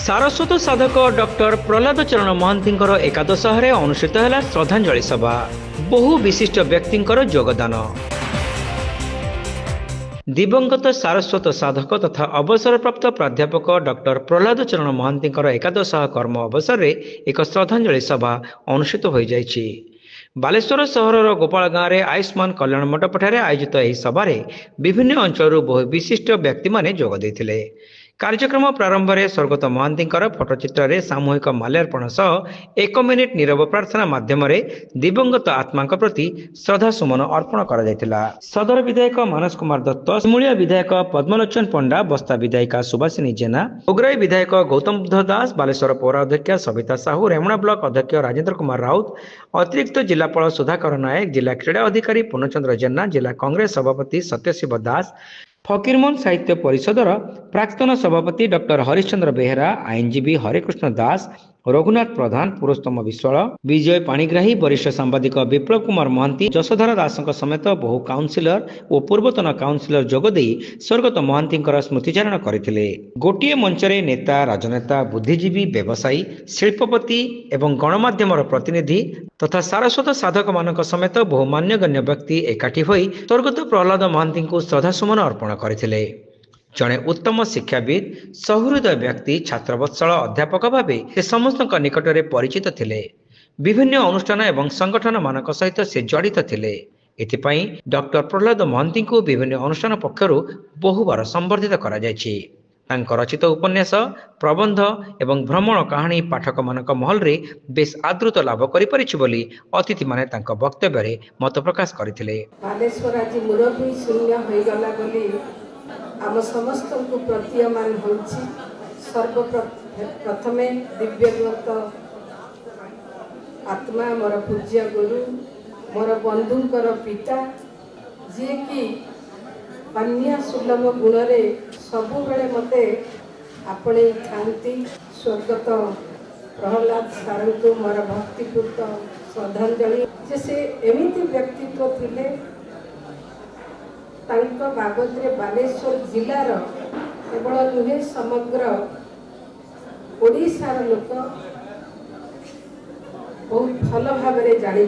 सारस्वत साधक डॉक्टर प्रहलाद चरण महांती एकादश अनुष्ठित है श्रद्धांजलि सभा। बहु विशिष्ट व्यक्ति योगदान। दिवंगत सारस्वत साधक तथा अवसरप्राप्त प्राध्यापक डॉक्टर प्रहलाद चरण महांती एकादश कर्म अवसर में एक श्रद्धांजलि सभा अनुष्ठित हो जाइछि। बालेश्वर सहर गोपाल गाँव में आयुष्मान कल्याण मंडप आयोजित यह सभार विभिन्न अंचल बहु विशिष्ट व्यक्ति माने जोग देथिले। कार्यक्रम प्रारंभ में स्वर्गत महांती फोटोचित्र सामूहिक माल्यार्पण सह 1 मिनिट नीरव प्रार्थना माध्यम दिवंगत आत्मा प्रति श्रद्धा सुमन अर्पण करा। सदर विधायक मानस कुमार दत्त, सिमुलिया विधायक पद्मलोचन पंडा, बस्ता विधायिका सुभाषिनी जेना, उग्राई विधायक गौतम बुद्ध दास, बालेश्वर पौराध्यक्ष सविता साहू, रेमुणा ब्लॉक अध्यक्ष राजेंद्र कुमार राउत, अतिरिक्त जिलापाल सुधाकर नायक, जिला क्रीड़ा अधिकारी पूर्णचंद्र जेना, जिला कांग्रेस सभापति सत्यशिव दास, फकीरमोहन साहित्य परिषदर प्राक्तन सभापति डॉक्टर हरिश्चंद्र बेहेरा, आईनजीवी हरिकृष्ण दास, रघुनाथ प्रधान, पुरुषोत्तम विश्वाल, विजय पाणिग्राही, वरिष्ठ सांबादिक विप्लव कुमार महांती, जशोधर दास समेत बहु काउंसिलर और पूर्वतन काउंसिलर जोगदे स्वर्गत महांती स्मृतिचारण करथिले। गोटिए मंचरे नेता, राजनेता, बुद्धिजीवी, व्यवसायी, शिल्पपति एवं गणमाध्यम प्रतिनिधि तथा सारस्वत साधक मानक समेत बहु मान्यगण्य व्यक्ति एकाठी होई स्वर्गत प्रहलाद महांती को श्रद्धासुमन अर्पण करथिले। जड़े उत्तम शिक्षाविद, सहृदय व्यक्ति, छात्रवत्सल अध्यापक भावे से समस्त निकट में परिचित थिले। विभिन्न अनुष्ठान एवं संगठन मानक सहित से जड़ित थिले। एथिपाई डॉक्टर प्रहलाद महांती को विभिन्न अनुष्ठान पक्षरु बहुबार संबर्धित करा जायछि। तांको रचित उपन्यास, प्रबंध एवं भ्रमण कहानी पाठक मानक महल रे बेस आदृत लाभ करि परिछि बोली अतिथि माने तांको वक्तव्य रे मत प्रकाश करथिले। बालेश्वर आज मुरबी शून्य होई गला बोली आम समस्त को प्रतीयमान होछि। सर्वप्रथमे दिव्यगत आत्मा मोर पूज्य गुरु, मोर बंधुंकर पिता, जे कि अन्य सुलभ गुण रे सबु बेले मते आपणे थांती। स्वर्गत प्रहलाद सार को मोर भक्तिपूत श्रद्धांजलि। जैसे एमिति व्यक्तित्व थिले तांको बाबदरे बालेश्वर जिलार केवल नुहे समग्र ओडिशार लोक बहुत भल भाव जानी।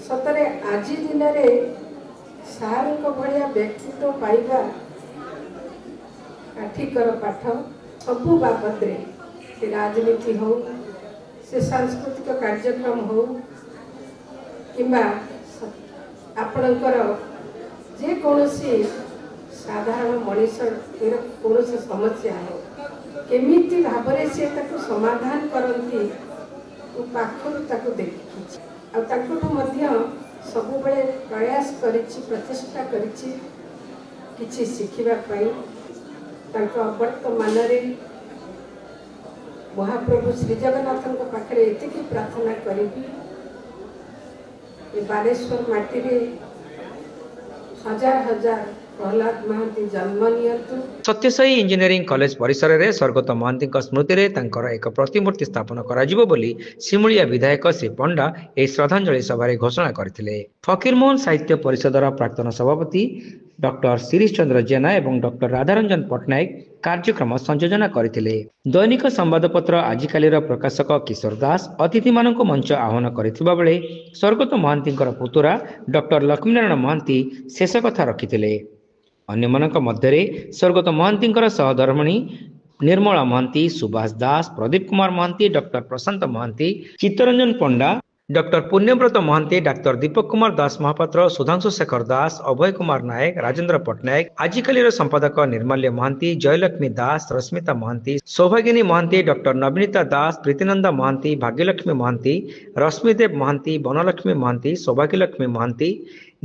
सतरे आज दिन में सार भाया व्यक्तित्व पाइबा काठिकर पाठ। सबु बाबदरे से राजनीति हो, से सांस्कृतिक कार्यक्रम हो, किंबा आपणकर जे कौनसी साधारण मनीष कौन समस्या हो केमिति भावरे से ताको समाधान करती पाखर देखी सबु बेले प्रयास करिछि, प्रचेष्टा करिछि किछि शिखिबा पई। वर्तमान में महाप्रभु श्री जगन्नाथ पाखे एतिकी प्रार्थना करी बालेश्वर माटी रे हजार हजार प्रहलाद महांती जन्म नियंतु। सत्यसाई इंजीनियरिंग कॉलेज परिसर में स्वर्गत महांती स्मृति रे तांकर एक प्रतिमूर्ति स्थापन करा जिवो बोली सिमुलिया विधायक श्री पंडा ए श्रद्धांजलि सभा घोषणा करथिले। फकीरमोहन साहित्य परिषदर प्राक्तन सभापति डॉक्टर शिरीष चंद्र जेना एवं डॉक्टर राधारंजन पट्टनायक कार्यक्रम संयोजना करथिले। दैनिक संवादपत्र आजिकालीर प्रकाशक किशोर दास अतिथि मानक मंच आह्वान करथिबा बेले स्वर्गत महांती पुतुरा डॉक्टर लक्ष्मीनारायण महांती शेष कथा रखिथिले। अन्य मानक मध्यरे स्वर्गत महांती सहधर्मिणी निर्मला महांती, सुभाष दास, प्रदीप कुमार महांती, डॉक्टर प्रशांत महांती, चित्तरंजन पंडा, डॉक्टर पुण्यव्रत महांती, डॉक्टर दीपक कुमार दास महापात्र, सुधांशु शेखर दास, अभय कुमार नायक, राजेंद्र पट्टनायक, आजिकालीर संपादक निर्माल्य महांती, जयलक्ष्मी दास, रश्मिता महांती, सौभागिनी महांती, डॉक्टर नवनीता दास, प्रीतिनंदा महांती, भाग्यलक्ष्मी महांती, रश्मिदेव महांती, बनलक्ष्मी महांती, सौभाग्यलक्ष्मी महांती,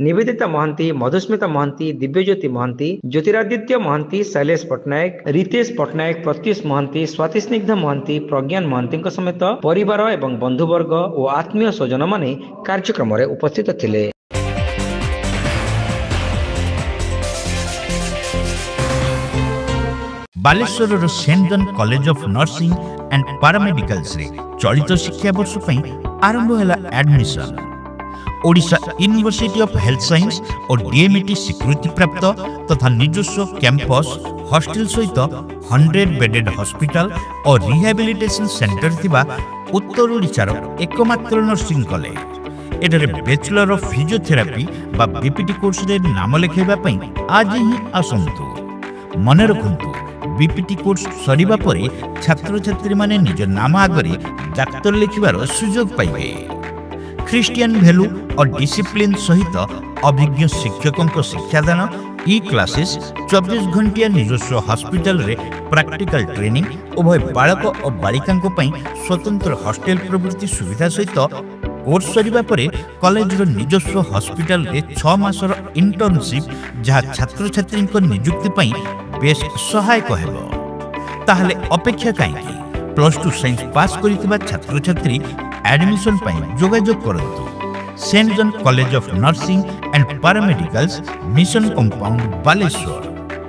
निवेदिता महांती, मधुस्मिता महांती, दिव्यज्योति महांती, ज्योतिरादित्य महांती, शैलेश पट्टनायक, रितेश पट्टनायक, प्रत्युष महांती, स्वाति स्निग्ध महांती, प्रज्ञान महांती समेत परिवार एवं बंधुवर्ग और आत्मीय स्वजन माने कार्यक्रम में उपस्थित थिले। Baleswar saint John college of nursing and paramedicals रे चलित शिक्षा वर्ष आरंभ है admission. Odisha university of health science और डीएमईटी स्वीकृति प्राप्त तथा निजस्व कैंपस हॉस्टल सहित 100 बेडेड हॉस्पिटल और रिहैबिलिटेशन सेंटर थिबा उत्तर ओडिशार एकमात्र नर्सिंग कॉलेज। एठारे बैचलर ऑफ फिजियोथेरापी बा बीपीटी कोर्स रे नाम लिखाइबा पई आज ही आसंतु। मन रखंतु बीपीटी कोर्स सरीबा परे छात्र छात्री माने निज नाम आगरे डाक्टर लिखिबार सुयोग पाइबे। ख्रिस्टियन वैल्यू और डिसिप्लिन सहित अभिज्ञ शिक्षकों शिक्षादान ई क्लासेस 24 घंटिया निजस्व हॉस्पिटल रे प्रैक्टिकल ट्रेनिंग उभय बालक और बालिका स्वतंत्र हॉस्टेल प्रभृति सुविधा सहित कोर्स सरीबा परे कॉलेज रो निजस्व हॉस्पिटल रे 6 मासर इंटर्नशिप जहाँ छात्र छात्री नियुक्ति पई बेस सहायक हेबो। ताहले अपेक्षा काईकि +2 साइंस पास करितबा छात्र छात्री एडमिशन पई जोगाजोग करंतु। Saint John college of nursing and paramedicals mission compound Baleswar.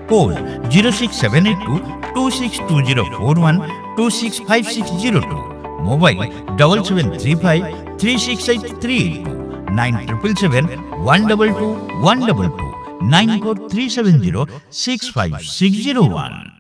Code 06782 262041 265602। Mobile 7735 36838 9777 122 122 94370 65601।